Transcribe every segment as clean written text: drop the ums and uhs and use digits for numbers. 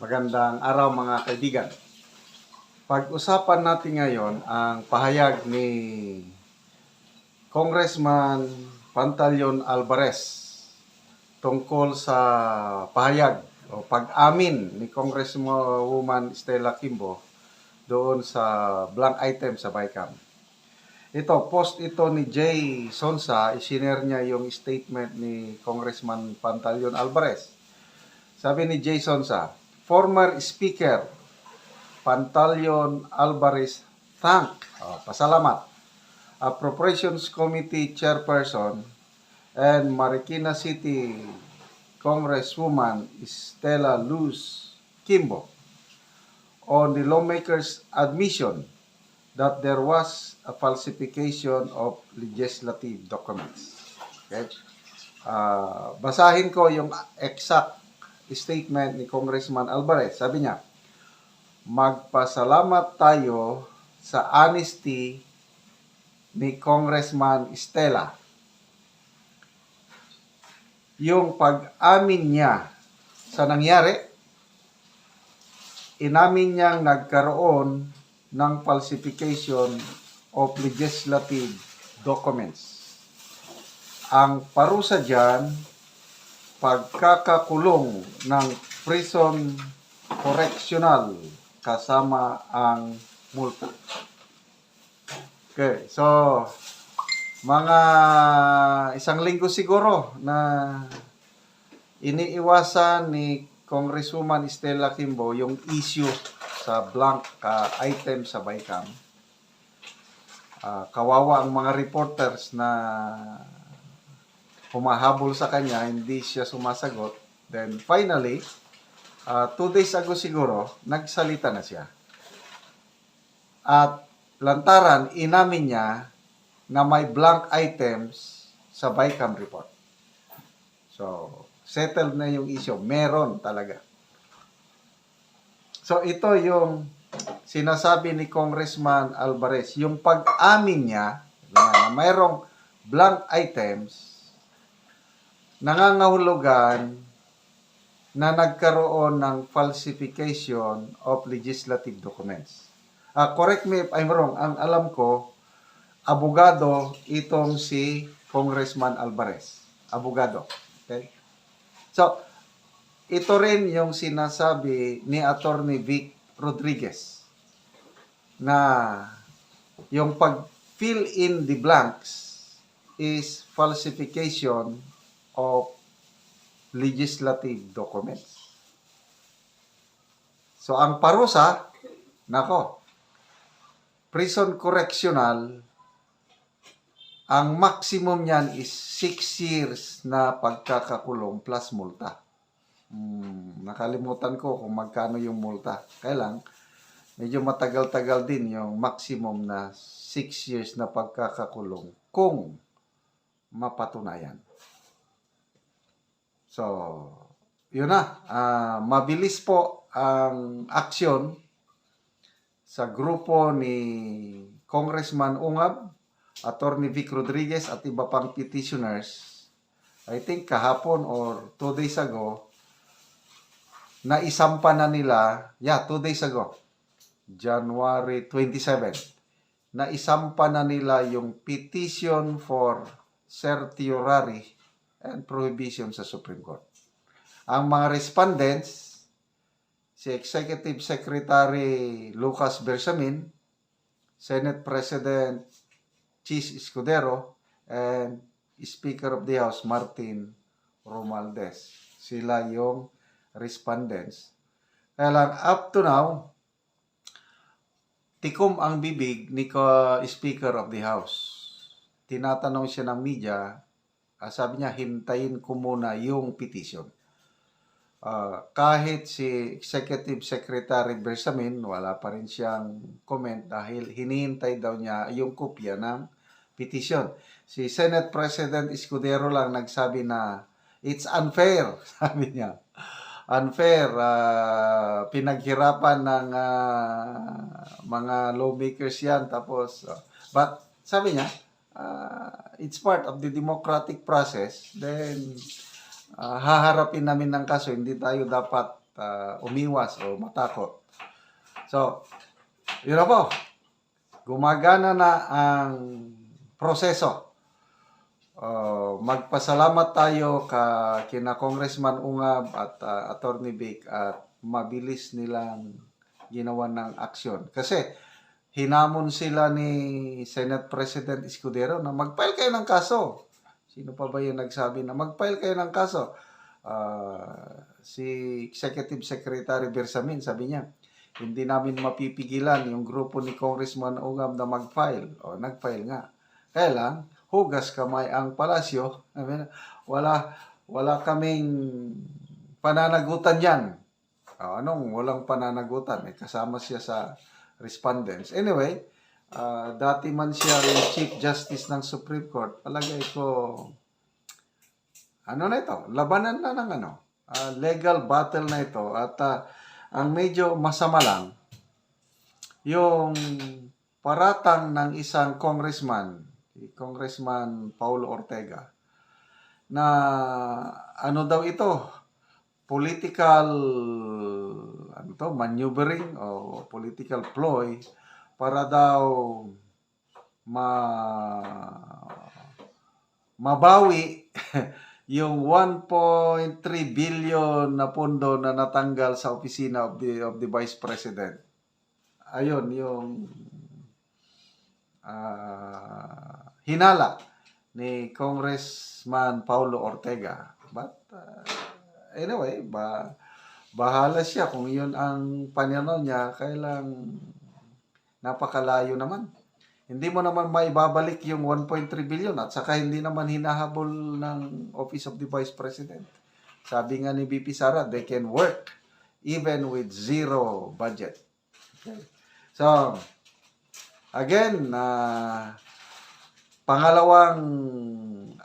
Magandang araw mga kaibigan. Pag-usapan natin ngayon ang pahayag ni Congressman Pantaleon Alvarez tungkol sa pahayag o pag-amin ni Congresswoman Stella Kimbo doon sa blank item sa BICAM. Ito, post ito ni Jay Sonsa, isinare niya yung statement ni Congressman Pantaleon Alvarez. Sabi ni Jay Sonsa, former Speaker Pantaleon Alvarez pasalamat, Appropriations Committee Chairperson and Marikina City Congresswoman Stella Luz Kimbo on the lawmakers' admission that there was a falsification of legislative documents. Okay? Basahin ko yung exact statement ni Congressman Alvarez. Sabi niya, magpasalamat tayo sa honesty ni Congressman Stella. Yung pag-amin niya sa nangyari, inamin niyang nagkaroon ng falsification of legislative documents. Ang parusa diyan, pagkakakulong ng prison correctional kasama ang multa. Okay, so mga isang linggo siguro na iniiwasan ni Congresswoman Stella Kimbo yung issue sa blank item sa BICAM. Kawawa ang mga reporters na humahabol sa kanya, hindi siya sumasagot. Then finally, 2 days ago siguro, nagsalita na siya. At lantaran, inamin niya na may blank items sa BICAM report. So, settled na yung issue. Meron talaga. So, ito yung sinasabi ni Congressman Alvarez. Yung pag-amin niya na mayroong blank items, nangangahulugan na nagkaroon ng falsification of legislative documents. Correct me if I'm wrong. Ang alam ko, abogado itong si Congressman Alvarez. Abogado. Okay? So, ito rin yung sinasabi ni Attorney Vic Rodriguez na yung pag-fill in the blanks is falsification of legislative documents. So, ang parusa, prison correctional, ang maximum niyan is 6 years na pagkakakulong plus multa. Nakalimutan ko kung magkano yung multa. Kaya lang, medyo matagal-tagal din yung maximum na 6 years na pagkakakulong kung mapatunayan. So, yun na. Mabilis po ang aksyon sa grupo ni Congressman Ungab, Attorney Vic Rodriguez at iba pang petitioners. I think kahapon or 2 days ago, naisampa na nila, 2 days ago, January 27, naisampa na nila yung petition for certiorari and prohibition sa Supreme Court. Ang mga respondents, si Executive Secretary Lucas Bersamin, Senate President Chis Escudero, and Speaker of the House Martin Romualdez. Sila yung respondents. Kaya lang, up to now, tikom ang bibig ni Speaker of the House. Tinatanong siya ng media, sabi niya, hintayin ko muna yung petition. Kahit si Executive Secretary Bersamin, wala pa rin siyang comment dahil hinihintay daw niya yung kopya ng petition. Si Senate President Escudero lang nagsabi na it's unfair, sabi niya. Unfair, pinaghirapan ng mga lawmakers yan. Tapos, but sabi niya, it's part of the democratic process. Then, haharapin namin ng kaso. Hindi tayo dapat umiwas o matakot. So, yun na po. Gumagana na ang proseso. Magpasalamat tayo kina Congressman Ungab at Attorney Vic at mabilis nilang ginawa ng aksyon. Kasi hinamon sila ni Senate President Escudero na mag-file kayo ng kaso. Sino pa ba yung nagsabi na mag-file kayo ng kaso? Si Executive Secretary Bersamin, sabi niya, hindi namin mapipigilan yung grupo ni Congressman Ungab na mag-file. O, nag-file nga. Kaya lang, hugas kamay ang palasyo. I mean, wala kaming pananagutan yan. Anong walang pananagutan? Kasama siya sa respondents. Anyway, dati man siya yung Chief Justice ng Supreme Court. Palagay ko, ano na ito? Labanan na ng legal battle na ito. At ang medyo masama lang, yung paratang ng isang congressman, Congressman Paulo Ortega, na ano daw ito, political maneuvering o political ploy para daw mabawi yung 1.3 billion na pondo na natanggal sa opisina of the Vice President. Ayun, yung hinala ni Congressman Paulo Ortega. But anyway, bahala siya kung yun ang pananaw niya, kailang napakalayo naman. Hindi mo naman maibabalik yung 1.3 billion at saka hindi naman hinahabol ng Office of the Vice President. Sabi nga ni VP Sara, they can work even with zero budget. Okay. So, again, pangalawang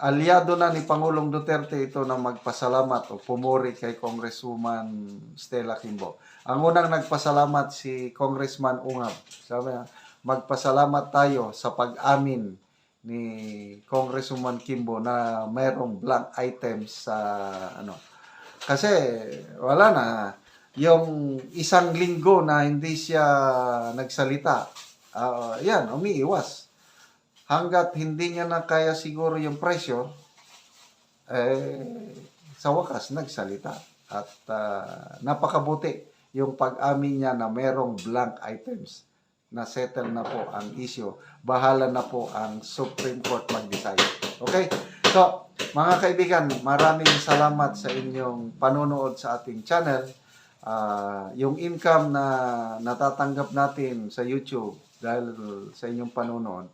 aliado na ni Pangulong Duterte ito na magpasalamat o pumuri kay Congresswoman Stella Kimbo. Ang unang nagpasalamat si Congressman Ungab. Sabi niya, magpasalamat tayo sa pag-amin ni Congresswoman Kimbo na mayroong blank items sa Kasi wala na. Yung isang linggo na hindi siya nagsalita, yan, umiiwas. Hanggat hindi niya na kaya siguro yung pressure, sa wakas nagsalita. At napakabuti yung pag-amin niya na merong blank items na settle na po ang issue. Bahala na po ang Supreme Court mag-decide. Okay? So, mga kaibigan, maraming salamat sa inyong panonood sa ating channel. Yung income na natatanggap natin sa YouTube dahil sa inyong panonood,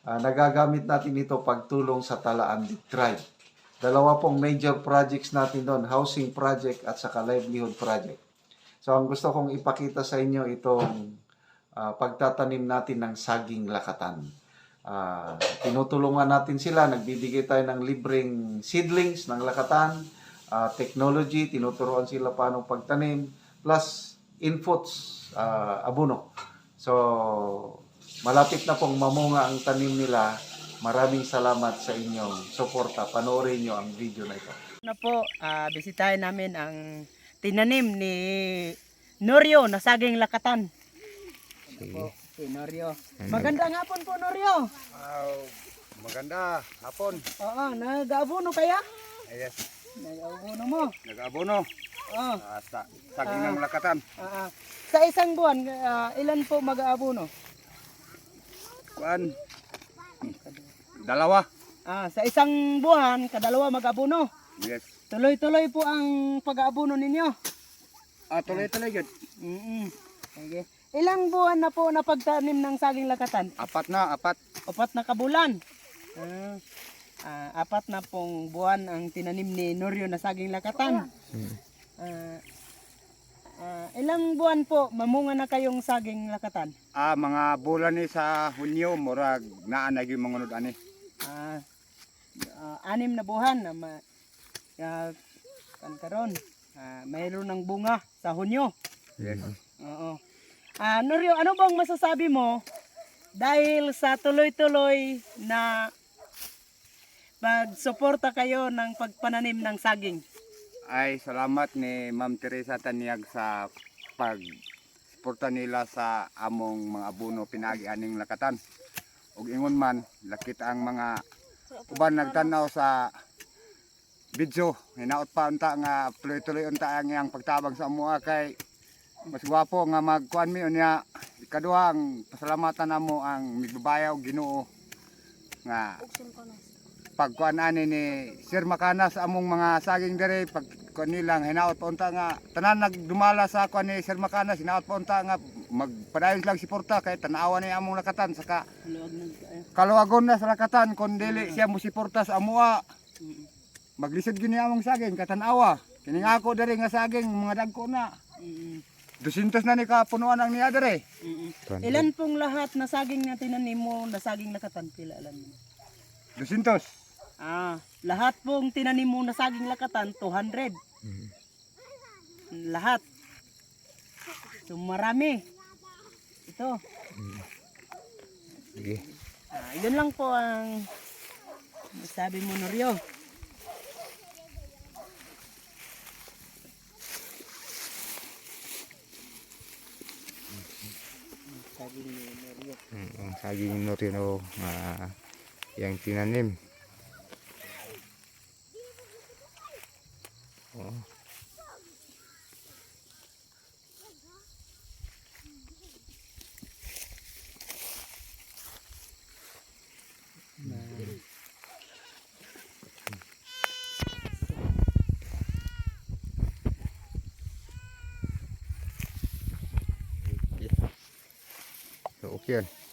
nagagamit natin ito pagtulong sa Talaan Tribe. Dalawa pong major projects natin doon, housing project at saka livelihood project. So, ang gusto kong ipakita sa inyo itong pagtatanim natin ng saging lakatan. Tinutulungan natin sila, nagbibigay tayo ng libreng seedlings ng lakatan, technology, tinuturuan sila paano pagtanim, plus inputs, abono. So, malapit na pong mamunga ang tanim nila. Maraming salamat sa inyong suporta. Panoorin nyo ang video na ito. Na po, bisitahin namin ang tinanim ni Norio na saging lakatan. Po, si Norio. Magandang hapon po, Norio. Maganda hapon. Oo, nag-aabono kaya? Yes, Nag-aabono mo? nag-abono Oo. sa saging ng lakatan. Sa isang buwan, ilan po mag-aabono? Kuan, dalawa. Sa isang buwan, kadalawa mag-aabono. Yes. Tuloy-tuloy po ang pag-aabono ninyo. Tuloy-tuloy yun. Sige. Ilang buwan na po na pagtanim ng saging lakatan? Apat. 4 na kabulan. Apat na pong buwan ang tinanim ni Norio na saging lakatan. Ilang buwan po mamunga na kayong saging lakatan? Mga bulan ni sa Hunyo, murag naanay yung mga nunod ani. 6 na buwan na karon. Mayroon ng bunga sa Hunyo. Yes. Oo. Norio, ano bang masasabi mo dahil sa tuloy-tuloy na pagsuporta kayo ng pagpananim ng saging? ay salamat ni Ma'am Teresa Tanyag sa pag-suporta nila sa among mga abono pinagi aning lakatan. Ug ingon man lakit ang mga uban nagtanaw sa video, hinaot pa unta nga tuloy-tuloy unta ang iyang pagtabang sa amuha kay mas gwapo nga magkuan mi unya. Ikaduha ang pasalamatan namo ang migbabayaw Ginoo nga pagkuan ani ni Sir Makanas among mga saging dire pag kuan nilang hinaot pa unta nga tanan nagdumala sa kuan ni Sir Makanas hinaot pa unta nga magpadayon lang si Porta kay tanawa ni among lakatan saka kaluwagon na sa lakatan kun dili siya mo si Porta sa amuha maglisod gini among saging katanawa kining ako diri nga saging mga dagko na 200 na ni kapunuan ang niya dire. Ilan pong lahat na saging na tinanim mo na saging lakatan? Pila alam mo? 200. Lahat pong tinanim mo na saging lakatan, 200. Lahat. So marami. Ito. Sige. Yun lang po ang sabi mo, Norio. Ang saging Norino yang tinanim. Oh. So, okay yan.